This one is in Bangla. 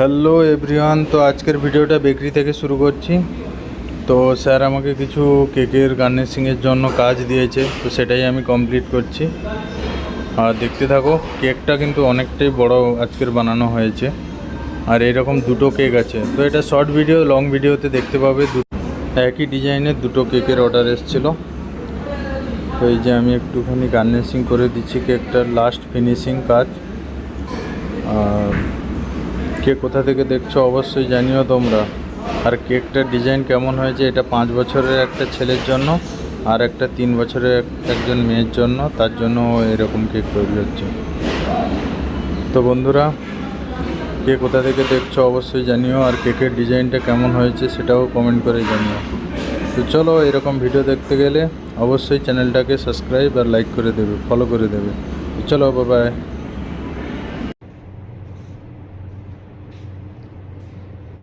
হ্যালো এভরিওয়ান, তো আজকের ভিডিওটা বেকারি থেকে শুরু করছি। তো স্যার আমাকে কিছু কেকের গার্নিশিংয়ের জন্য কাজ দিয়েছে, তো সেটাই আমি কমপ্লিট করছি। আর দেখতে থাকো, কেকটা কিন্তু অনেকটাই বড় আজকের বানানো হয়েছে। আর এরকম দুটো কেক আছে, তো এটা শর্ট ভিডিও, লং ভিডিওতে দেখতে পাবে। একই ডিজাইনের দুটো কেকের অর্ডার এসেছিলো। তো এই যে আমি একটুখানি গার্নিশিং করে দিচ্ছি কেকটার লাস্ট ফিনিশিং কাজ। আর কে কোথা থেকে দেখছো অবশ্যই জানিও তোমরা। আর কেকটার ডিজাইন কেমন হয়েছে, এটা 5 বছরের একটা ছেলের জন্য আর একটা 3 বছরের একজন মেয়ের জন্য, তার জন্য এরকম কেক তৈরি হচ্ছে। তো বন্ধুরা, কে কোথা থেকে দেখছো অবশ্যই জানিও, আর কেকের ডিজাইনটা কেমন হয়েছে সেটাও কমেন্ট করে জানিও। তো চলো, এরকম ভিডিও দেখতে গেলে অবশ্যই চ্যানেলটাকে সাবস্ক্রাইব আর লাইক করে দেবে, ফলো করে দেবে। তো চলো, বাই বাই।